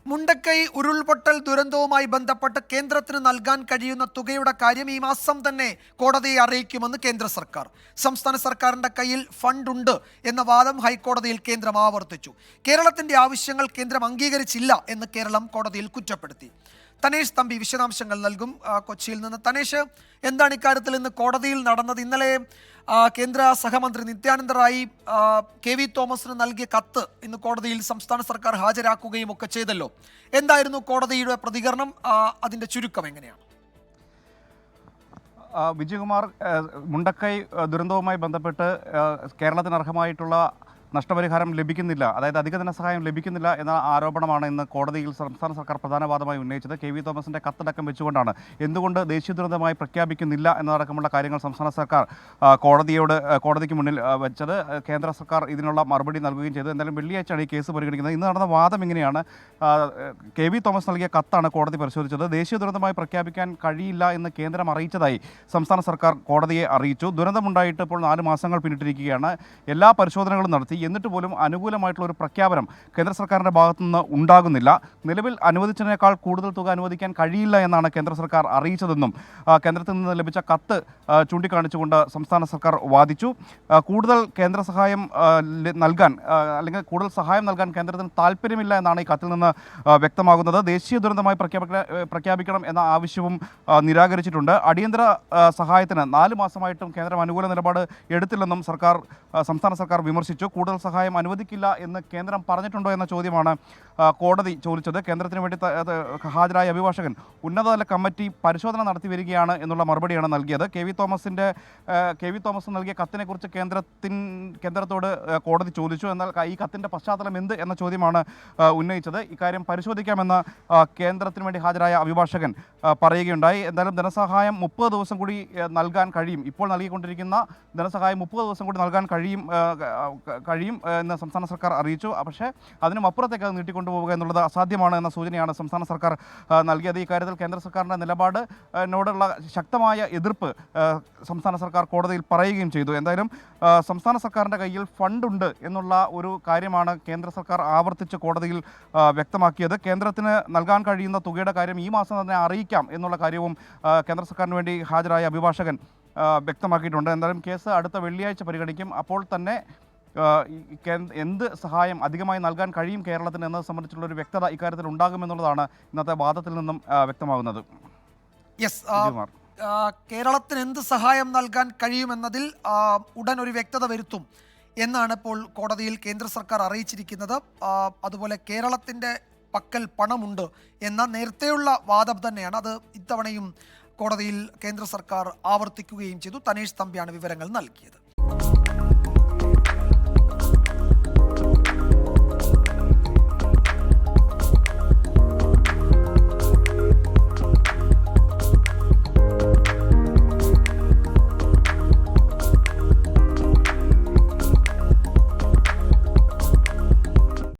മുണ്ടക്കൈ ഉരുൾപൊട്ടൽ ദുരന്തവുമായി ബന്ധപ്പെട്ട് കേന്ദ്രത്തിന് നൽകാൻ കഴിയുന്ന തുകയുടെ കാര്യം ഈ മാസം തന്നെ കോടതിയെ അറിയിക്കുമെന്ന് കേന്ദ്ര സർക്കാർ. സംസ്ഥാന സർക്കാരിന്റെ കയ്യിൽ ഫണ്ടുണ്ട് എന്ന വാദം ഹൈക്കോടതിയിൽ കേന്ദ്രം ആവർത്തിച്ചു. കേരളത്തിന്റെ ആവശ്യങ്ങൾ കേന്ദ്രം അംഗീകരിച്ചില്ല എന്ന് കേരളം കോടതിയിൽ കുറ്റപ്പെടുത്തി. തനേഷ് തമ്പി വിശദാംശങ്ങൾ നൽകും കൊച്ചിയിൽ നിന്ന്. തനേഷ്, എന്താണ് ഇക്കാര്യത്തിൽ ഇന്ന് കോടതിയിൽ നടന്നത്? ഇന്നലെ കേന്ദ്ര സഹമന്ത്രി നിത്യാനന്ദ റായി KV തോമസിന് നൽകിയ കത്ത് ഇന്ന് കോടതിയിൽ സംസ്ഥാന സർക്കാർ ഹാജരാക്കുകയും ഒക്കെ ചെയ്തല്ലോ. എന്തായിരുന്നു കോടതിയുടെ പ്രതികരണം? അതിന്റെ ചുരുക്കം എങ്ങനെയാണ്? വിജയകുമാർ, മുണ്ടക്കൈ ദുരന്തവുമായി ബന്ധപ്പെട്ട് കേരളത്തിന് അർഹമായിട്ടുള്ള നഷ്ടപരിഹാരം ലഭിക്കുന്നില്ല, അതായത് അധിക ധനസഹായം ലഭിക്കുന്നില്ല എന്ന ആരോപണമാണ് ഇന്ന് കോടതിയിൽ സംസ്ഥാന സർക്കാർ പ്രധാന വാദമായി ഉന്നയിച്ചത്. KV തോമസിന്റെ കത്തടക്കം വെച്ചുകൊണ്ടാണ് എന്തുകൊണ്ട് ദേശീയ ദുരന്തമായി പ്രഖ്യാപിക്കുന്നില്ല എന്നതടക്കമുള്ള കാര്യങ്ങൾ സംസ്ഥാന സർക്കാർ കോടതിക്ക് മുന്നിൽ വെച്ചത്. കേന്ദ്ര സർക്കാർ ഇതിനുള്ള മറുപടി നൽകുകയും ചെയ്തു. എന്തായാലും വെള്ളിയാഴ്ചയാണ് ഈ കേസ് പരിഗണിക്കുന്നത്. ഇന്ന് നടന്ന വാദം ഇങ്ങനെയാണ്. KV തോമസ് നൽകിയ കത്താണ് കോടതി പരിശോധിച്ചത്. ദേശീയ ദുരന്തമായി പ്രഖ്യാപിക്കാൻ കഴിയില്ല എന്ന് കേന്ദ്രം അറിയിച്ചതായി സംസ്ഥാന സർക്കാർ കോടതിയെ അറിയിച്ചു. ദുരന്തമുണ്ടായിട്ട് ഇപ്പോൾ 4 മാസങ്ങൾ പിന്നിട്ടിരിക്കുകയാണ്. എല്ലാ പരിശോധനകളും നടത്തി. എന്നിട്ട് പോലും അനുകൂലമായിട്ടുള്ള ഒരു പ്രഖ്യാപനം കേന്ദ്ര സർക്കാരിൻ്റെ ഭാഗത്തുനിന്ന് ഉണ്ടാകുന്നില്ല. നിലവിൽ അനുവദിച്ചതിനേക്കാൾ കൂടുതൽ തുക അനുവദിക്കാൻ കഴിയില്ല എന്നാണ് കേന്ദ്ര സർക്കാർ അറിയിച്ചതെന്നും കേന്ദ്രത്തിൽ നിന്ന് ലഭിച്ച കത്ത് ചൂണ്ടിക്കാണിച്ചുകൊണ്ട് സംസ്ഥാന സർക്കാർ വാദിച്ചു. കൂടുതൽ കേന്ദ്ര സഹായം നൽകാൻ അല്ലെങ്കിൽ കൂടുതൽ സഹായം നൽകാൻ കേന്ദ്രത്തിന് താല്പര്യമില്ല എന്നാണ് ഈ കത്തിൽ നിന്ന് വ്യക്തമാകുന്നത്. ദേശീയ ദുരന്തമായി പ്രഖ്യാപിക്കണം എന്ന ആവശ്യവും നിരാകരിച്ചിട്ടുണ്ട്. അടിയന്തര സഹായത്തിന് 4 മാസമായിട്ടും കേന്ദ്രം അനുകൂല നിലപാട് എടുത്തില്ലെന്നും സംസ്ഥാന സർക്കാർ വിമർശിച്ചു. കൂടുതൽ സഹായം അനുവദിക്കില്ല എന്ന് കേന്ദ്രം പറഞ്ഞിട്ടുണ്ടോ എന്ന ചോദ്യമാണ് കോടതി ചോദിച്ചത്. കേന്ദ്രത്തിന് വേണ്ടി ഹാജരായ അഭിഭാഷകൻ ഉന്നതതല കമ്മിറ്റി പരിശോധന നടത്തി വരികയാണ് എന്നുള്ള മറുപടിയാണ് നൽകിയത്. KV തോമസ് നൽകിയ കത്തിനെക്കുറിച്ച് കേന്ദ്രത്തോട് കോടതി ചോദിച്ചു. എന്നാൽ ഈ കത്തിൻ്റെ പശ്ചാത്തലം എന്ത് എന്ന ചോദ്യമാണ് ഉന്നയിച്ചത്. ഇക്കാര്യം പരിശോധിക്കാമെന്ന് കേന്ദ്രത്തിന് വേണ്ടി ഹാജരായ അഭിഭാഷകൻ പറയുകയുണ്ടായി. എന്തായാലും ധനസഹായം 30 ദിവസം കൂടി നൽകാൻ കഴിയും. ഇപ്പോൾ നൽകിക്കൊണ്ടിരിക്കുന്ന ധനസഹായം 30 ദിവസം കൂടി നൽകാൻ കഴിയും എന്ന് സംസ്ഥാന സർക്കാർ അറിയിച്ചു. പക്ഷേ അതിനും അപ്പുറത്തേക്ക് അത് നീട്ടിക്കൊണ്ടുപോവുക എന്നുള്ളത് അസാധ്യമാണ് എന്ന സൂചനയാണ് സംസ്ഥാന സർക്കാർ നൽകിയത്. ഈ കാര്യത്തിൽ കേന്ദ്ര സർക്കാരിൻ്റെ നിലപാടിനോടുള്ള ശക്തമായ എതിർപ്പ് സംസ്ഥാന സർക്കാർ കോടതിയിൽ പറയുകയും ചെയ്തു. എന്തായാലും സംസ്ഥാന സർക്കാരിൻ്റെ കയ്യിൽ ഫണ്ടുണ്ട് എന്നുള്ള ഒരു കാര്യമാണ് കേന്ദ്ര സർക്കാർ ആവർത്തിച്ച് കോടതിയിൽ വ്യക്തമാക്കിയത്. കേന്ദ്രത്തിന് നൽകാൻ കഴിയുന്ന തുകയുടെ കാര്യം ഈ മാസം തന്നെ അറിയിക്കാം എന്നുള്ള കാര്യവും കേന്ദ്ര സർക്കാരിന് വേണ്ടി ഹാജരായ അഭിഭാഷകൻ വ്യക്തമാക്കിയിട്ടുണ്ട്. എന്തായാലും കേസ് അടുത്ത വെള്ളിയാഴ്ച പരിഗണിക്കും. അപ്പോൾ തന്നെ എന്ത് സഹായം അധികമായി നൽകാൻ കഴിയും കേരളത്തിന് എന്നത് സംബന്ധിച്ചുള്ള ഒരു വ്യക്തത ഇക്കാര്യത്തിൽ ഉണ്ടാകുമെന്നുള്ളതാണ് ഇന്നത്തെ വാദത്തിൽ നിന്നും വ്യക്തമാകുന്നത്. കേരളത്തിന് എന്ത് സഹായം നൽകാൻ കഴിയുമെന്നതിൽ ഉടൻ ഒരു വ്യക്തത വരുത്തും എന്നാണ് ഇപ്പോൾ കോടതിയിൽ കേന്ദ്ര സർക്കാർ അറിയിച്ചിരിക്കുന്നത്. അതുപോലെ കേരളത്തിൻ്റെ പക്കൽ പണമുണ്ട് എന്ന നേരത്തെയുള്ള വാദം തന്നെയാണ്. അത് ഇത്തവണയും കോടതിയിൽ കേന്ദ്ര സർക്കാർ ആവർത്തിക്കുകയും ചെയ്തു. തനേഷ് തമ്പിയാണ് വിവരങ്ങൾ നൽകിയത്.